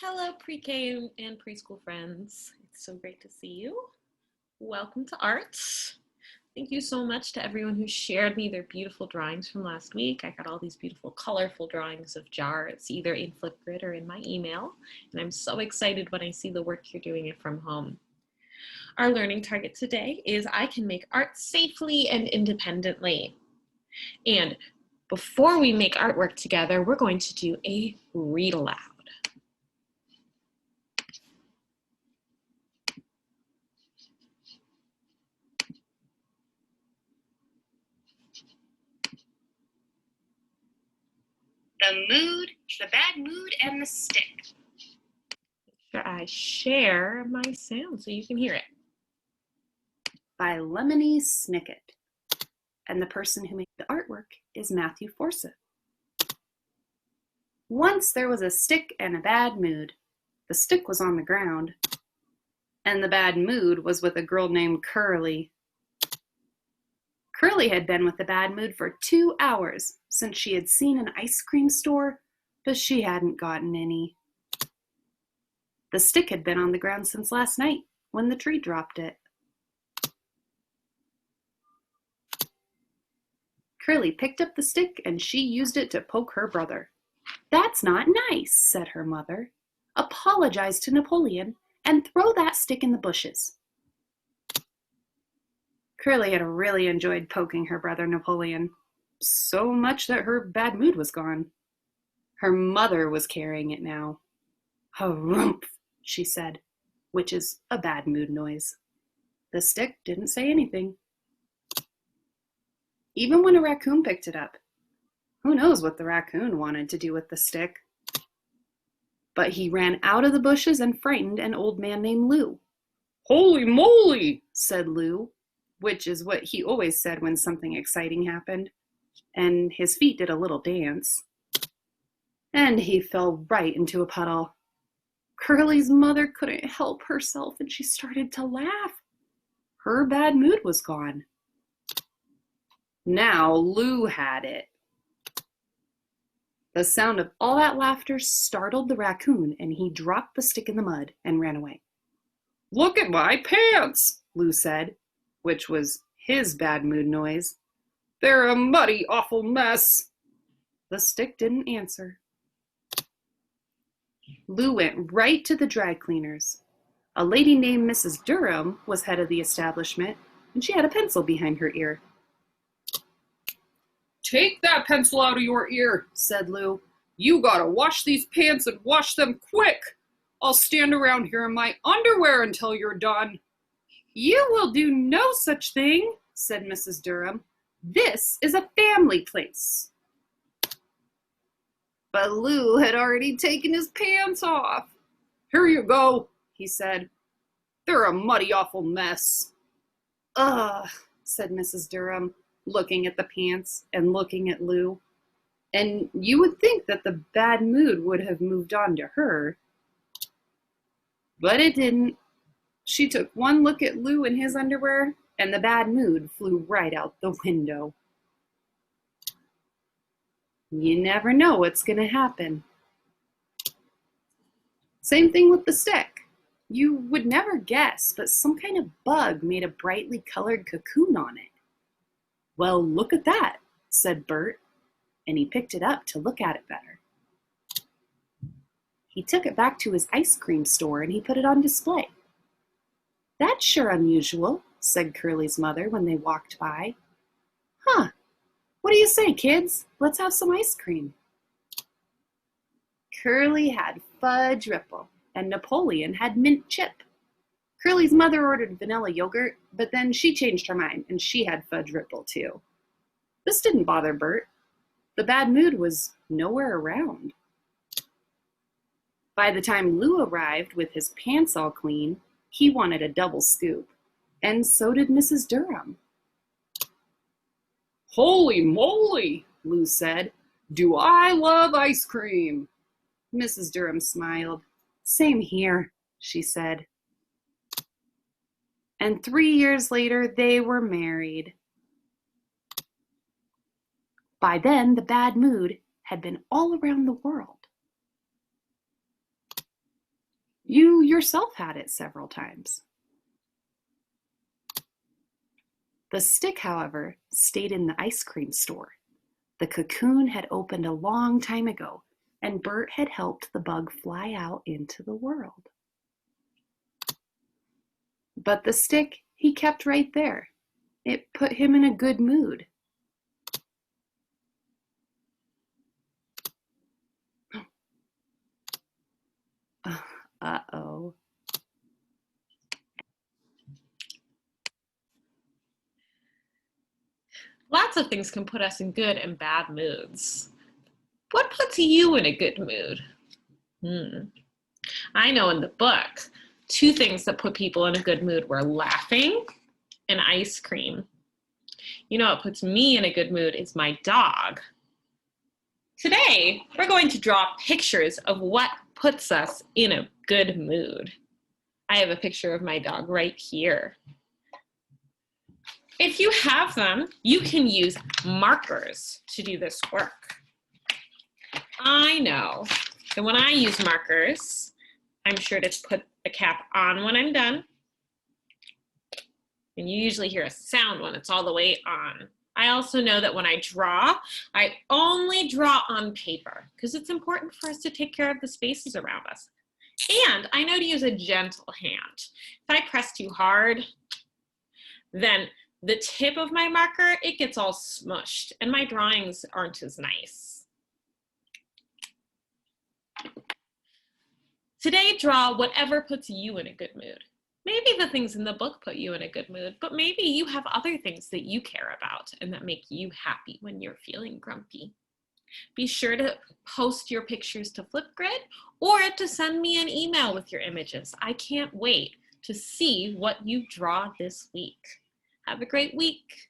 Hello, pre-K and preschool friends. It's so great to see you. Welcome to Art. Thank you so much to everyone who shared me their beautiful drawings from last week. I got all these beautiful, colorful drawings of jars, either in Flipgrid or in my email, and I'm so excited when I see the work you're doing it from home. Our learning target today is I can make art safely and independently. And before we make artwork together, we're going to do a read aloud. The Bad Mood, and the Stick. Make sure I share my sound so you can hear it. By Lemony Snicket. And the person who made the artwork is Matthew Forsyth. Once there was a stick and a bad mood. The stick was on the ground, and the bad mood was with a girl named Curly. Curly had been with the bad mood for 2 hours since she had seen an ice cream store, but she hadn't gotten any. The stick had been on the ground since last night when the tree dropped it. Curly picked up the stick and she used it to poke her brother. "That's not nice," said her mother. "Apologize to Napoleon and throw that stick in the bushes." Curly had really enjoyed poking her brother Napoleon, so much that her bad mood was gone. Her mother was carrying it now. "Harumph," she said, which is a bad mood noise. The stick didn't say anything. Even when a raccoon picked it up. Who knows what the raccoon wanted to do with the stick? But he ran out of the bushes and frightened an old man named Lou. "Holy moly," said Lou, which is what he always said when something exciting happened, and his feet did a little dance. And he fell right into a puddle. Curly's mother couldn't help herself and she started to laugh. Her bad mood was gone. Now Lou had it. The sound of all that laughter startled the raccoon, and he dropped the stick in the mud and ran away. "Look at my pants," Lou said, which was his bad mood noise. "They're a muddy, awful mess." The stick didn't answer. Lou went right to the dry cleaners. A lady named Mrs. Durham was head of the establishment, and she had a pencil behind her ear. "Take that pencil out of your ear," said Lou. "You gotta wash these pants and wash them quick. I'll stand around here in my underwear until you're done." "You will do no such thing," said Mrs. Durham. "This is a family place." But Lou had already taken his pants off. "Here you go," he said. "They're a muddy, awful mess." "Ugh," said Mrs. Durham, looking at the pants and looking at Lou. And you would think that the bad mood would have moved on to her. But it didn't. She took one look at Lou in his underwear, and the bad mood flew right out the window. You never know what's going to happen. Same thing with the stick. You would never guess, but some kind of bug made a brightly colored cocoon on it. "Well, look at that," said Bert, and he picked it up to look at it better. He took it back to his ice cream store and he put it on display. "That's sure unusual," said Curly's mother when they walked by. "Huh, what do you say, kids? Let's have some ice cream." Curly had fudge ripple, and Napoleon had mint chip. Curly's mother ordered vanilla yogurt, but then she changed her mind, and she had fudge ripple too. This didn't bother Bert. The bad mood was nowhere around. By the time Lou arrived with his pants all clean, he wanted a double scoop, and so did Mrs. Durham. "Holy moly," Lou said. "Do I love ice cream." Mrs. Durham smiled. "Same here," she said. And 3 years later, they were married. By then, the bad mood had been all around the world. You yourself had it several times. The stick, however, stayed in the ice cream store. The cocoon had opened a long time ago, and Bert had helped the bug fly out into the world. But the stick he kept right there. It put him in a good mood. Uh-oh. Lots of things can put us in good and bad moods. What puts you in a good mood? I know in the book, 2 things that put people in a good mood were laughing and ice cream. You know what puts me in a good mood is my dog. Today, we're going to draw pictures of what puts us in a good mood. I have a picture of my dog right here. If you have them, you can use markers to do this work. I know that when I use markers, I'm sure to put the cap on when I'm done. And you usually hear a sound when it's all the way on. I also know that when I draw, I only draw on paper because it's important for us to take care of the spaces around us. And I know to use a gentle hand. If I press too hard, then the tip of my marker, it gets all smushed and my drawings aren't as nice. Today, draw whatever puts you in a good mood. Maybe the things in the book put you in a good mood, but maybe you have other things that you care about and that make you happy when you're feeling grumpy. Be sure to post your pictures to Flipgrid or to send me an email with your images. I can't wait to see what you draw this week. Have a great week.